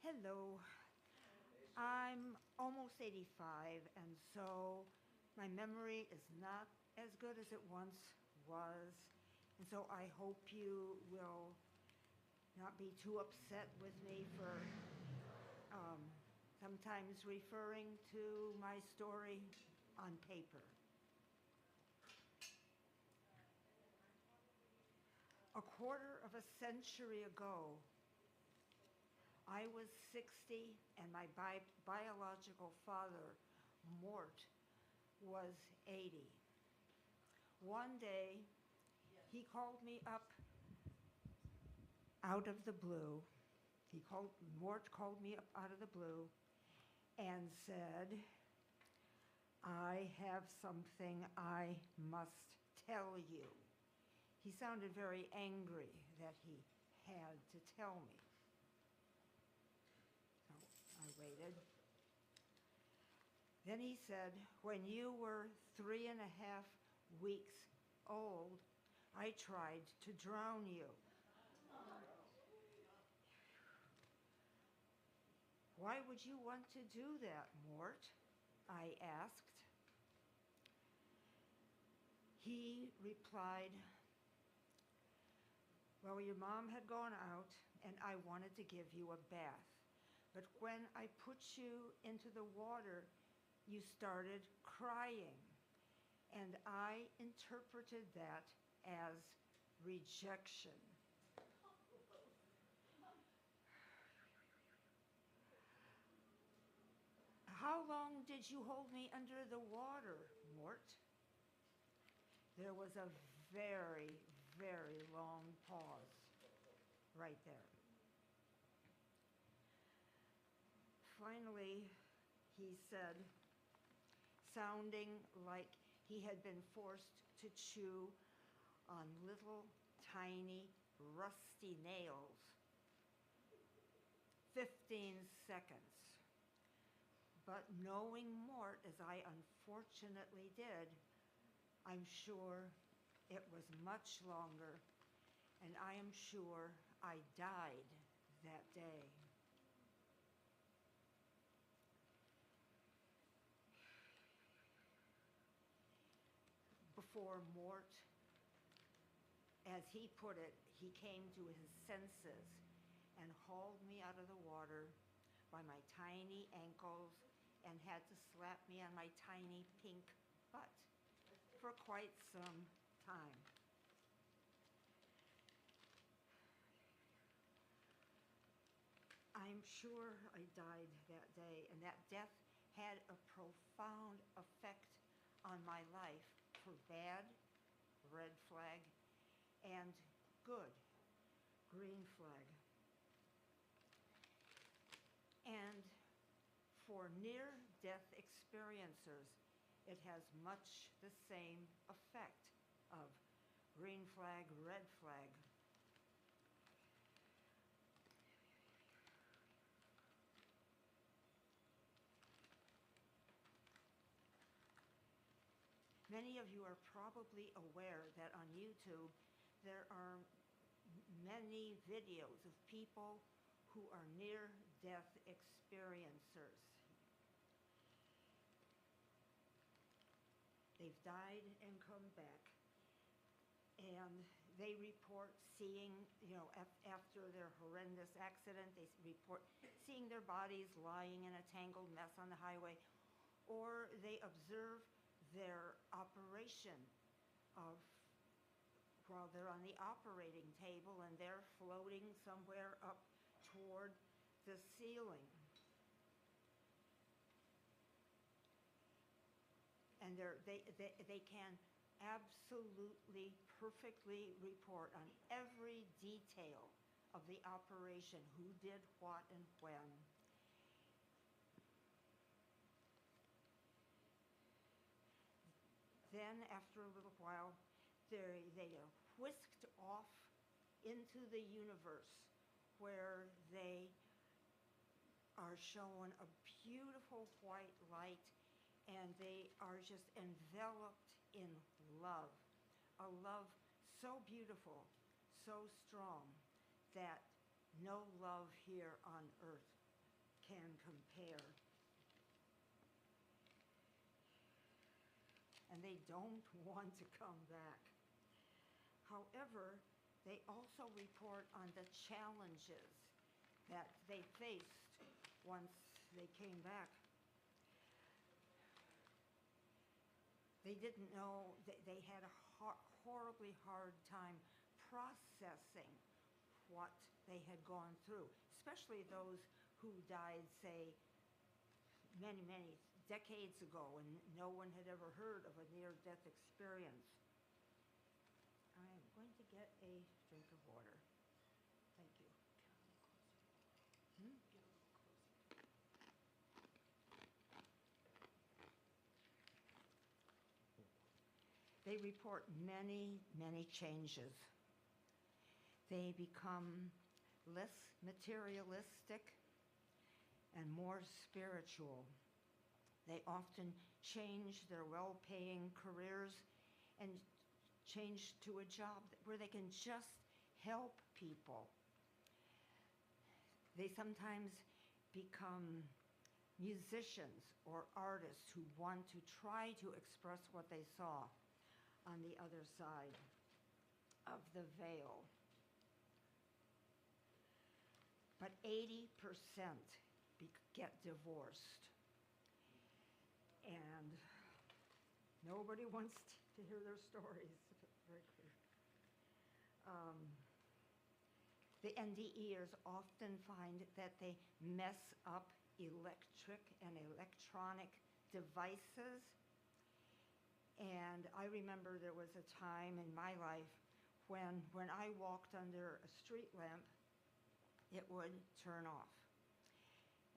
Hello. I'm almost 85, and so my memory is not as good as it once was. And so I hope you will not be too upset with me for um, sometimes referring to my story on paper. A quarter of a century ago, I was 60 and my biological father, Mort, was 80. One day, he called me up out of the blue. Mort called me up out of the blue and said, "I have something I must tell you." He sounded very angry that he had to tell me. So I waited. Then he said, "When you were 3.5 weeks old, I tried to drown you." "Why would you want to do that, Mort?" I asked. He replied, "Well, your mom had gone out and I wanted to give you a bath. But when I put you into the water, you started crying. And I interpreted that as rejection." "How long did you hold me under the water, Mort?" There was a very, very long pause right there. Finally, he said, sounding like he had been forced to chew on little, tiny, rusty nails, 15 seconds. But knowing Mort, as I unfortunately did, I'm sure it was much longer, and I am sure I died that day. Before Mort, as he put it, he came to his senses and hauled me out of the water by my tiny ankles and had to slap me on my tiny pink butt for quite some time. I'm sure I died that day, and that death had a profound effect on my life, for bad, red flag, and good, green flag. And for near-death experiencers, it has much the same effect of green flag, red flag. Many of you are probably aware that on YouTube there are many videos of people who are near-death experiencers. They've died and come back, and they report seeing, after their horrendous accident, they report seeing their bodies lying in a tangled mess on the highway, or they observe their operation while they're on the operating table and they're floating somewhere up toward the ceiling. And they can absolutely, perfectly report on every detail of the operation, who did what and when. Then, after a little while, they are whisked off into the universe, where they are shown a beautiful white light, and they are just enveloped in love, a love so beautiful, so strong, that no love here on earth can compare. And they don't want to come back. However, they also report on the challenges that they faced once they came back. They didn't know, they had a horribly hard time processing what they had gone through, especially those who died, say, many, many decades ago, and no one had ever heard of a near-death experience. I am going to get a drink of water. Thank you. They report many, many changes. They become less materialistic and more spiritual. They often change their well-paying careers and change to a job where they can just help people. They sometimes become musicians or artists who want to try to express what they saw on the other side of the veil. But 80% get divorced. And nobody wants to hear their stories. Very clear. The NDEers often find that they mess up electric and electronic devices. And I remember there was a time in my life when I walked under a street lamp, it would turn off.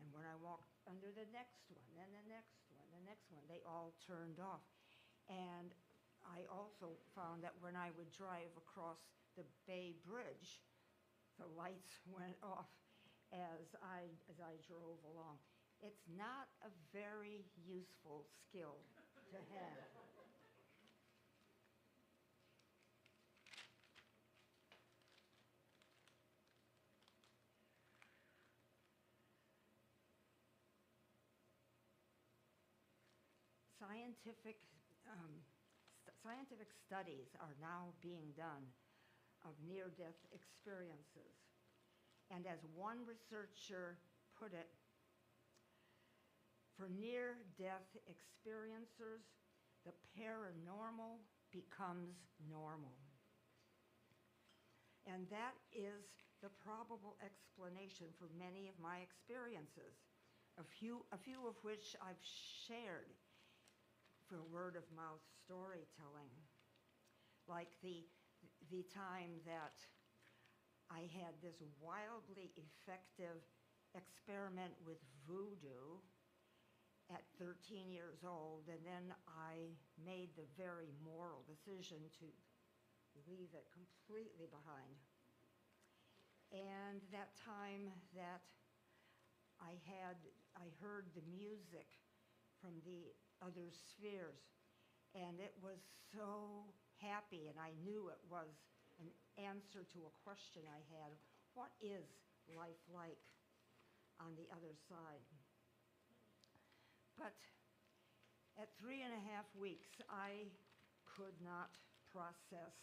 And when I walked under the next one, then the next one, the next one, they all turned off. And I also found that when I would drive across the Bay Bridge, the lights went off as I drove along. It's not a very useful skill to have. Scientific studies are now being done of near-death experiences. And as one researcher put it, for near-death experiencers, the paranormal becomes normal. And that is the probable explanation for many of my experiences, a few of which I've shared for word-of-mouth storytelling, like the time that I had this wildly effective experiment with voodoo at 13 years old, and then I made the very moral decision to leave it completely behind. And that time that I heard the music from the other spheres, and it was so happy, and I knew it was an answer to a question I had. What is life like on the other side? But at 3.5 weeks, I could not process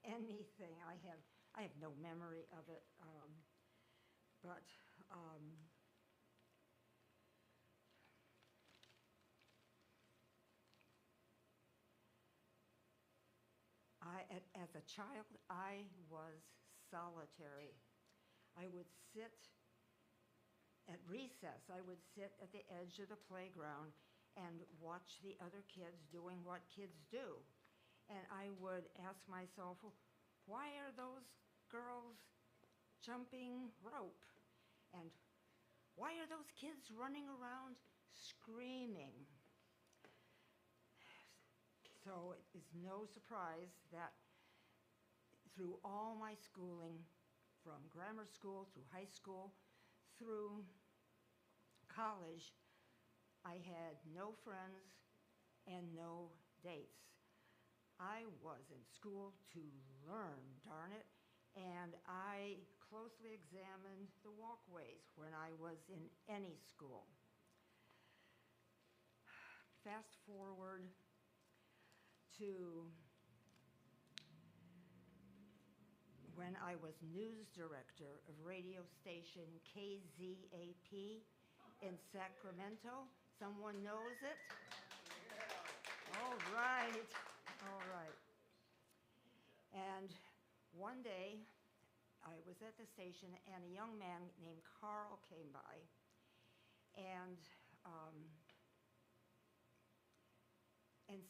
anything. I have no memory of it, but as a child, I was solitary. I would sit at recess. I would sit at the edge of the playground and watch the other kids doing what kids do. And I would ask myself, why are those girls jumping rope? And why are those kids running around screaming? So it is no surprise that through all my schooling, from grammar school through high school, through college, I had no friends and no dates. I was in school to learn, darn it, and I closely examined the walkways when I was in any school. Fast forward to when I was news director of radio station KZAP in Sacramento. Someone knows it? All right, all right. And one day, I was at the station, and a young man named Carl came by, and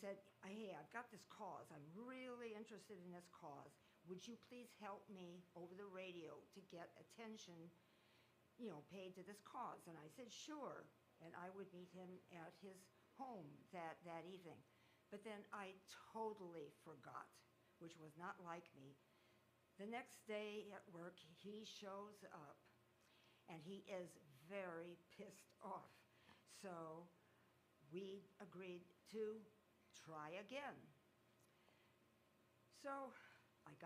said, hey, I've got this cause. I'm really interested in this cause. Would you please help me over the radio to get attention, paid to this cause? And I said, sure. And I would meet him at his home that evening. But then I totally forgot, which was not like me. The next day at work, he shows up, and he is very pissed off. So we agreed to try again. So I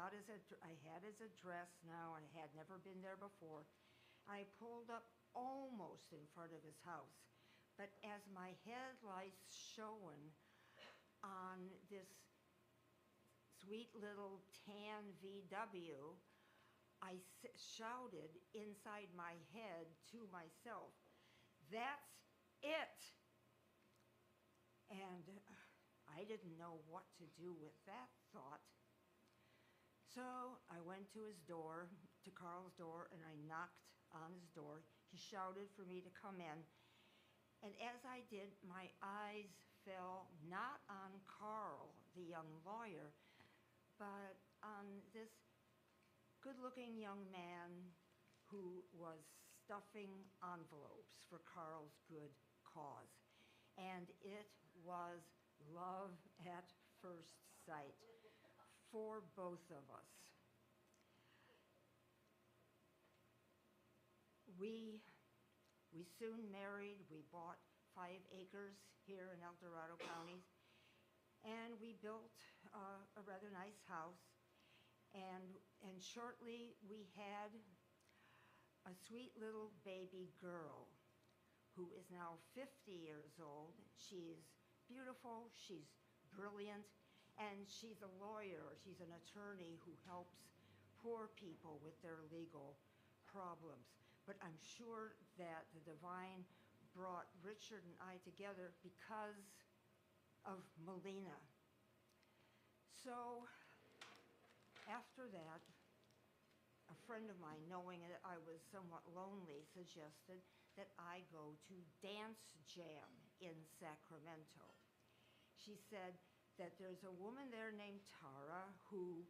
had his address now, and I had never been there before. I pulled up almost in front of his house, but as my headlights shone on this sweet little tan VW, I shouted inside my head to myself, "That's it!" And I didn't know what to do with that thought. So I went to his door, to Carl's door, and I knocked on his door. He shouted for me to come in. And as I did, my eyes fell not on Carl, the young lawyer, but on this good-looking young man who was stuffing envelopes for Carl's good cause. And it was love at first sight for both of us. We soon married. We bought 5 acres here in El Dorado County, and we built a rather nice house. And shortly we had a sweet little baby girl who is now 50 years old. She's beautiful, she's brilliant, and she's a lawyer. She's an attorney who helps poor people with their legal problems. But I'm sure that the divine brought Richard and I together because of Melina. So after that, a friend of mine, knowing that I was somewhat lonely, suggested that I go to Dance Jam in Sacramento. She said that there's a woman there named Tara who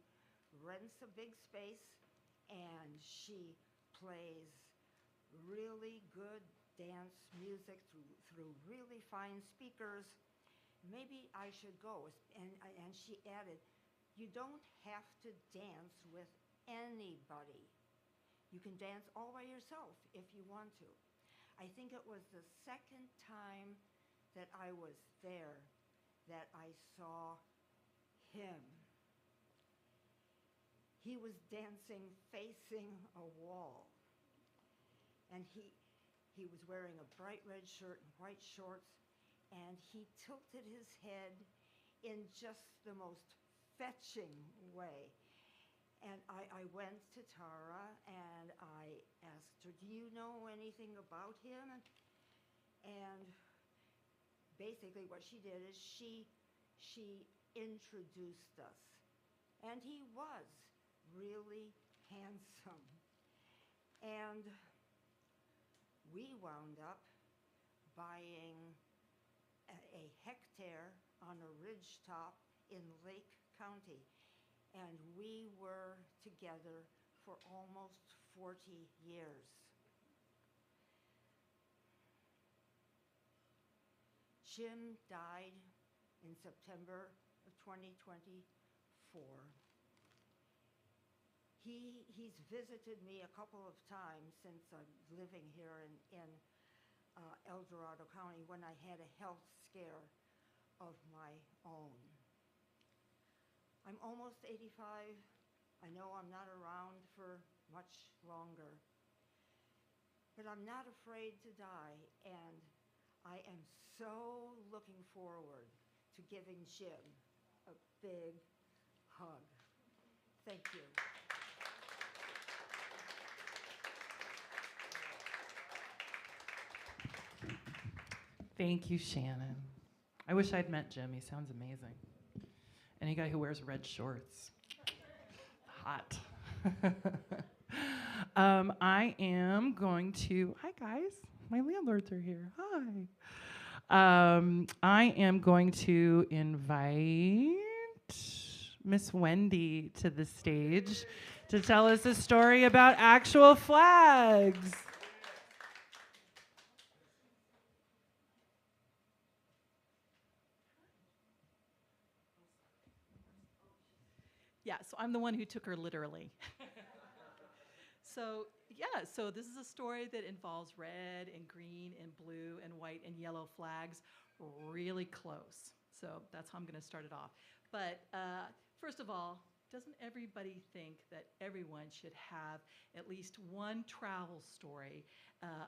rents a big space, and she plays really good dance music through really fine speakers. Maybe I should go. And she added, you don't have to dance with anybody. You can dance all by yourself if you want to. I think it was the second time that I was there that I saw him. He was dancing facing a wall. And he was wearing a bright red shirt and white shorts, and he tilted his head in just the most fetching way. And I went to Tara and I asked her, do you know anything about him? And basically what she did is she introduced us. And he was really handsome. And we wound up buying a hectare on a ridge top in Lake County. And we were together for almost 40 years. Jim died in September of 2024. He's visited me a couple of times since I'm living here in El Dorado County when I had a health scare of my own. I'm almost 85. I know I'm not around for much longer. But I'm not afraid to die, and I am so looking forward to giving Jim a big hug. Thank you. Thank you, Shannon. I wish I'd met Jim. He sounds amazing. Any guy who wears red shorts. Hot. I am going to, hi guys, my landlords are here. Hi. I am going to invite Miss Wendy to the stage to tell us a story about actual flags. Yeah, so I'm the one who took her literally. So this is a story that involves red and green and blue and white and yellow flags really close. So that's how I'm going to start it off. But first of all, doesn't everybody think that everyone should have at least one travel story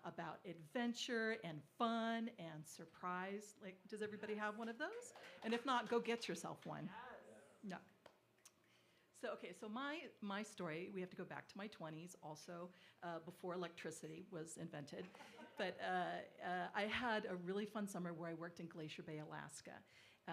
about adventure and fun and surprise? Like, does everybody have one of those? And if not, go get yourself one. Yes. No. So my story, we have to go back to my 20s, also before electricity was invented. But I had a really fun summer where I worked in Glacier Bay, Alaska.